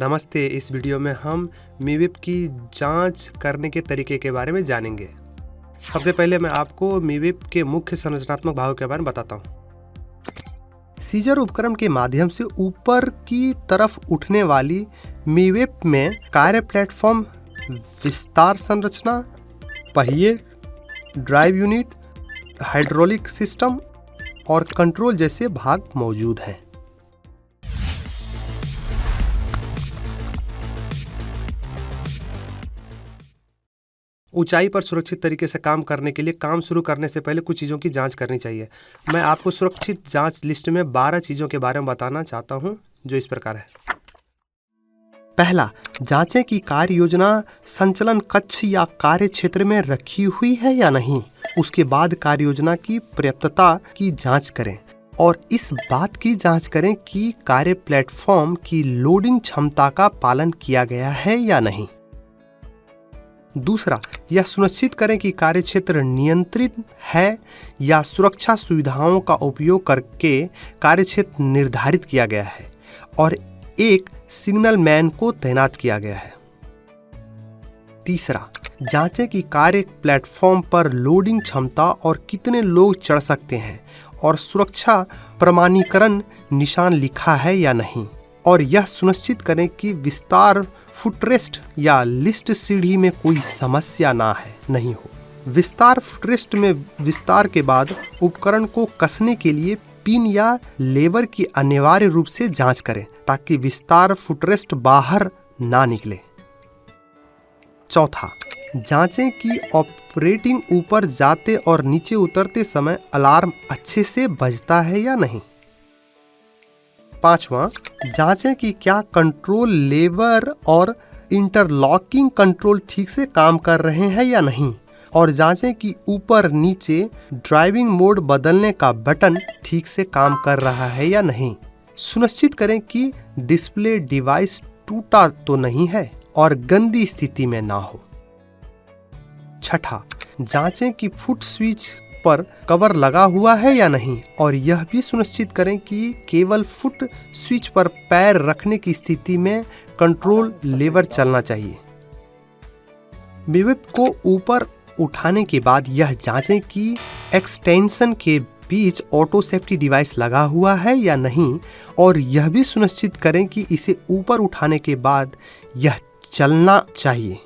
नमस्ते। इस वीडियो में हम मीविप की जांच करने के तरीके के बारे में जानेंगे। सबसे पहले मैं आपको मीविप के मुख्य संरचनात्मक भागों के बारे में बताता हूँ। सीजर उपकरण के माध्यम से ऊपर की तरफ उठने वाली मीविप में कार्य प्लेटफॉर्म, विस्तार संरचना, पहिए, ड्राइव यूनिट, हाइड्रोलिक सिस्टम और कंट्रोल जैसे भाग मौजूद हैं। ऊंचाई पर सुरक्षित तरीके से काम करने के लिए काम शुरू करने से पहले कुछ चीज़ों की जांच करनी चाहिए। मैं आपको सुरक्षित जांच लिस्ट में 12 चीज़ों के बारे में बताना चाहता हूं, जो इस प्रकार है। पहला, जांचें कि कार्य योजना संचालन कक्ष या कार्य क्षेत्र में रखी हुई है या नहीं। उसके बाद कार्य योजना की पर्याप्तता की जांच करें और इस बात की जांच करें कि कार्य प्लेटफॉर्म की लोडिंग क्षमता का पालन किया गया है या नहीं। दूसरा, यह सुनिश्चित करें कि कार्यक्षेत्र नियंत्रित है या सुरक्षा सुविधाओं का उपयोग करके कार्यक्षेत्र निर्धारित किया गया है और एक सिग्नल मैन को तैनात किया गया है। तीसरा, जांचें कि कार्य प्लेटफॉर्म पर लोडिंग क्षमता और कितने लोग चढ़ सकते हैं और सुरक्षा प्रमाणीकरण निशान लिखा है या नहीं। और यह सुनिश्चित करें कि विस्तार फुटरेस्ट या लिस्ट सीढ़ी में कोई समस्या नहीं हो। विस्तार फुटरेस्ट में विस्तार के बाद उपकरण को कसने के लिए पिन या लेवर की अनिवार्य रूप से जांच करें ताकि विस्तार फुटरेस्ट बाहर ना निकले। चौथा, जांचें कि ऑपरेटिंग ऊपर जाते और नीचे उतरते समय अलार्म अच्छे से बजता है या नहीं। पांचवा, जांचें कि क्या कंट्रोल लेवर और इंटरलॉकिंग कंट्रोल ठीक से काम कर रहे हैं या नहीं और जांचें कि ऊपर नीचे ड्राइविंग मोड बदलने का बटन ठीक से काम कर रहा है या नहीं। सुनिश्चित करें कि डिस्प्ले डिवाइस टूटा तो नहीं है और गंदी स्थिति में ना हो। छठा, जांचें कि फुट स्विच पर कवर लगा हुआ है या नहीं और यह भी सुनिश्चित करें कि केवल फुट स्विच पर पैर रखने की स्थिति में कंट्रोल लेवर चलना चाहिए। मीविप को ऊपर उठाने के बाद यह जांचें कि एक्सटेंशन के बीच ऑटो सेफ्टी डिवाइस लगा हुआ है या नहीं और यह भी सुनिश्चित करें कि इसे ऊपर उठाने के बाद यह चलना चाहिए।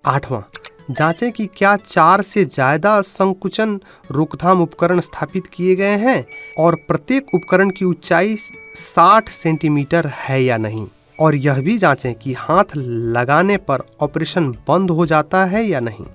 आठवां, जांचें कि क्या 4 से ज्यादा संकुचन रोकथाम उपकरण स्थापित किए गए हैं और प्रत्येक उपकरण की ऊंचाई 60 सेंटीमीटर है या नहीं और यह भी जांचें कि हाथ लगाने पर ऑपरेशन बंद हो जाता है या नहीं।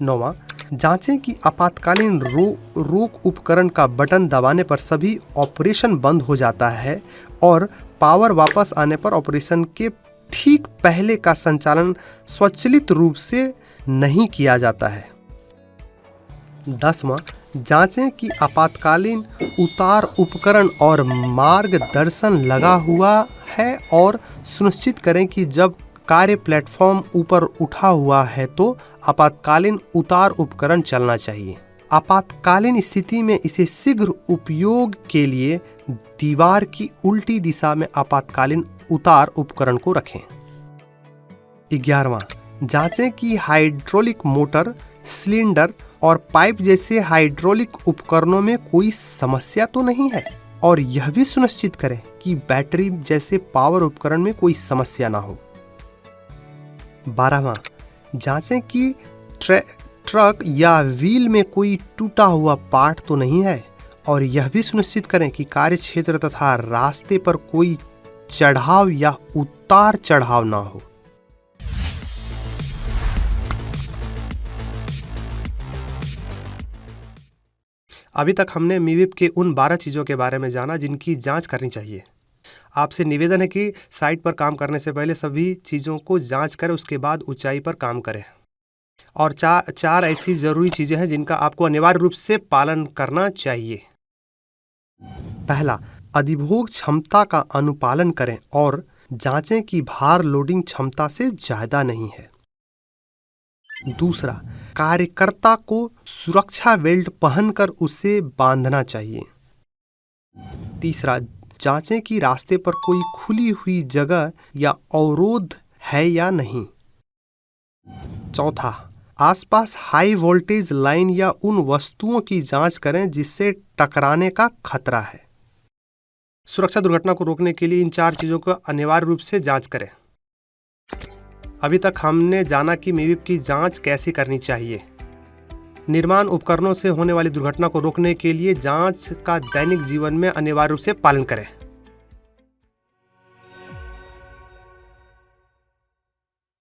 नौवां, जांचें कि आपातकालीन रोक उपकरण का बटन दबाने पर सभी ऑपरेशन बंद हो जाता है और पावर वापस आने पर ऑपरेशन के ठीक पहले का संचालन स्वचालित रूप से नहीं किया जाता है। 10वां, जांचें कि आपातकालीन उतार उपकरण और मार्गदर्शन लगा हुआ है और सुनिश्चित करें कि जब कार्य प्लेटफॉर्म ऊपर उठा हुआ है तो आपातकालीन उतार उपकरण चलना चाहिए। आपातकालीन स्थिति में इसे शीघ्र उपयोग के लिए दीवार की उल्टी दिशा में आपातकालीन उतार उपकरण को रखें। 11वां, जांचें कि हाइड्रोलिक मोटर, सिलेंडर और पाइप जैसे हाइड्रोलिक उपकरणों में कोई समस्या तो नहीं है और यह भी सुनिश्चित करें कि बैटरी जैसे पावर उपकरण में कोई समस्या ना हो। 12वां, जांचें कि ट्रक या व्हील में कोई टूटा हुआ पार्ट तो नहीं है और यह भी सुनिश्चित करें कि कार्य क्षेत्र तथा रास्ते पर कोई चढ़ाव या उतार चढ़ाव ना हो। अभी तक हमने मीविप के उन 12 चीज़ों के बारे में जाना जिनकी जांच करनी चाहिए। आपसे निवेदन है कि साइट पर काम करने से पहले सभी चीज़ों को जांच करें, उसके बाद ऊंचाई पर काम करें। और चार ऐसी ज़रूरी चीज़ें हैं जिनका आपको अनिवार्य रूप से पालन करना चाहिए। पहला, अधिभोग क्षमता का अनुपालन करें और जांचें कि भार लोडिंग क्षमता से ज्यादा नहीं है। दूसरा, कार्यकर्ता को सुरक्षा बेल्ट पहनकर उसे बांधना चाहिए। तीसरा, जांचें कि रास्ते पर कोई खुली हुई जगह या अवरोध है या नहीं। चौथा, आसपास हाई वोल्टेज लाइन या उन वस्तुओं की जांच करें जिससे टकराने का खतरा है। सुरक्षा दुर्घटना को रोकने के लिए इन 4 चीजों को अनिवार्य रूप से जांच करें। अभी तक हमने जाना कि मेविप की जांच कैसे करनी चाहिए। निर्माण उपकरणों से होने वाली दुर्घटना को रोकने के लिए जांच का दैनिक जीवन में अनिवार्य रूप से पालन करें।